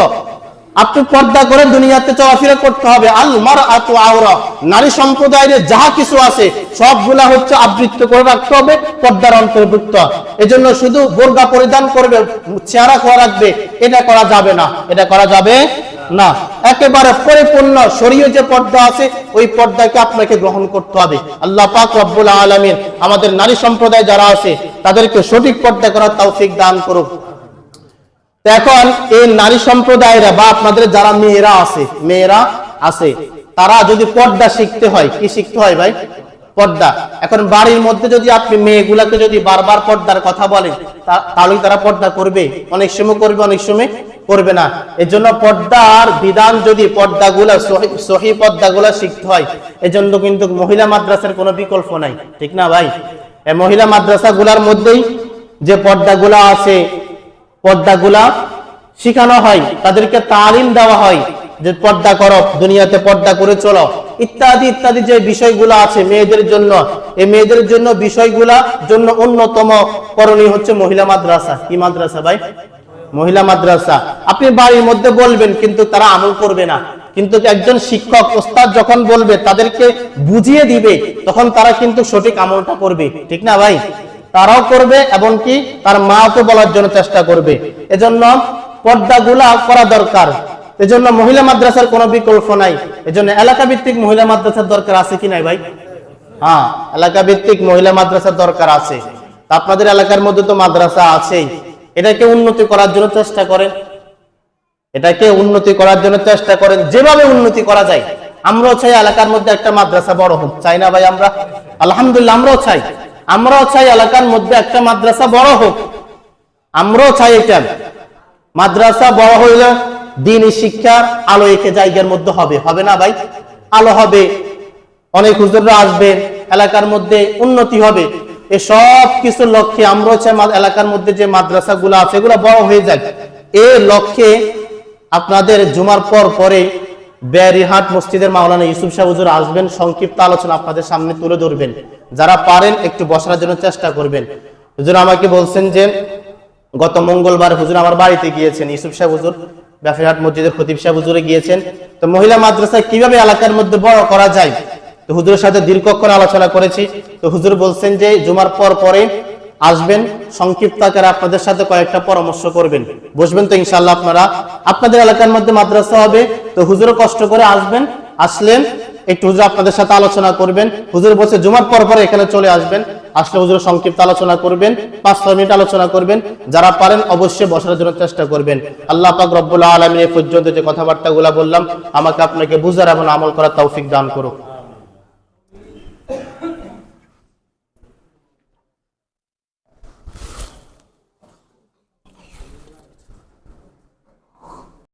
আপনি পর্দা করে দুনিয়াতে চলাফেরা করতে হবে। আল মারআতু আওরা, নারী সম্প্রদায়ের যাহা কিছু আছে সবগুলা হচ্ছে আবৃত করে রাখতে হবে, পর্দার অন্তর্ভুক্ত। এজন্য শুধু বোরকা পরিধান করবে, চেহারা খোলা রাখবে, এটা করা যাবে না, এটা করা যাবে না। একেবারে পরিপূর্ণ শরীয়ত যে পর্দা আছে ওই পর্দাকে আপনাকে গ্রহণ করতে হবে। আল্লাহ পাক রব্বুল আলামিন আমাদের নারী সম্প্রদায় যারা আছে তাদেরকে সঠিক পর্দা করার তৌফিক দান করুক। এখন এই নারী সম্প্রদায়েরা বা আপনাদের যারা মেয়েরা আছে তারা যদি পর্দা শিখতে হয়, কি শিখতে হয় ভাই? পর্দা। এখন বাড়ির মধ্যে যদি আপনি মেয়েগুলাকে যদি বারবার পর্দার কথা বলেন, তাহলে তারা পর্দা করবে? অনেক সময় করবে, অনেক সময় করবে না। এজন্য পর্দার বিধান যদি পর্দাগুলা সহি পর্দাগুলা শিখতে হয়, এজন্য কিন্তু মহিলা মাদ্রাসার কোনো বিকল্প নাই, ঠিক না ভাই? এই মহিলা মাদ্রাসাগুলার মধ্যেই যে পর্দাগুলা আছে, পর্দাগুলা শিখানো হয়, তাদেরকে তালিম দেওয়া হয় যে পর্দা করো, দুনিয়াতে পর্দা করে চলো, ইত্যাদি ইত্যাদি যে বিষয়গুলো আছে মেয়েদের জন্য, এই মেয়েদের জন্য বিষয়গুলা জন্য অন্যতম করণীয় হচ্ছে মহিলা মাদ্রাসা। কি মাদ্রাসা ভাই? মহিলা মাদ্রাসা। আপনি বাড়ির মধ্যে বলবেন কিন্তু তারা আমল করবে না, কিন্তু একজন শিক্ষক ওস্তাদ যখন বলবে, তাদেরকে বুঝিয়ে দিবে, তখন তারা কিন্তু সঠিক আমলটা করবে, ঠিক না ভাই? তারাও করবে এবং কি তার মাকে বলার জন্য চেষ্টা করবে। এজন্য পর্দাগুলা করা দরকার। এজন্য মহিলা মাদ্রাসার কোনো বিকল্প নাই। এজন্য এলাকা ভিত্তিক মহিলা মাদ্রাসার দরকার আছে কি নাই ভাই? হ্যাঁ, এলাকা ভিত্তিক মহিলা মাদ্রাসার দরকার আছে। আপনাদের এলাকার মধ্যে তো মাদ্রাসা আছেই, এটাকে উন্নতি করার জন্য চেষ্টা করেন, এটাকে উন্নতি করার জন্য চেষ্টা করেন যেভাবে উন্নতি করা যায়। আমরাও চাই এলাকার মধ্যে একটা মাদ্রাসা বড় হোক, চাই না ভাই? আমরা আলহামদুলিল্লাহ আমরাও চাই এলাকার মধ্যে একটা মাদ্রাসা বড় হোক। আমরাও চাই এটা। মাদ্রাসা বড় হইলে দ্বীনি শিক্ষার আলো একে জায়গার মধ্যে হবে না ভাই? আলো হবে, অনেক হুজুররা আসবে, এলাকার মধ্যে উন্নতি হবে। এই সব কিছু লক্ষ্যে আমরাও চাই এলাকার মধ্যে যে মাদ্রাসাগুলো আছে এগুলো বড় হয়ে যাক। এই লক্ষ্যে আপনাদের জুমার পর পরে বেরিহাট মসজিদের মাওলানা ইউসুফ সাহেব হুজুর আসবেন, সংক্ষিপ্ত আলোচনা আপনাদের সামনে তুলে ধরবেন। যারা পারেন একটু বসার জন্য চেষ্টা করবেন। হুজুর আমাকে বলছেন যে গত মঙ্গলবার হুজুর আমার বাড়িতে গিয়েছেন, ইউসুফ সাহেব হুজুর বেরিহাট মসজিদের খতিব সাহেব হুজুরে গিয়েছেন। তো মহিলা মাদ্রাসা কিভাবে এলাকার মধ্যে বড় করা যায়, তো হুজুরের সাথে দীর্ঘক্ষণ আলোচনা করেছি। তো হুজুর বলছেন যে জুমার পর পরে আসবেন, সংক্ষিপ্ত আকারে আপনাদের সাথে কয়েকটা পরামর্শ করবেন, বসবেন। তো ইনশাআল্লাহ আপনারা আপনাদের এলাকার মধ্যে মাদ্রাসা হবে, তো হুজুরও কষ্ট করে আসবেন, আসলেন একটু হুজুর আপনাদের সাথে আলোচনা করবেন। হুজুর বলছে জুমার পর পরে এখানে চলে আসবেন, আসলে হুজুর সংক্ষিপ্ত আলোচনা করবেন, 5-6 মিনিট আলোচনা করবেন। যারা পারেন অবশ্যই বসার জন্য চেষ্টা করবেন। আল্লাহ পাক রব্বুল আলামিন এই পর্যন্ত যে কথাবার্তাগুলো বললাম আমাকে আপনাকে বুঝার এবং আমল করার তৌফিক দান করুক।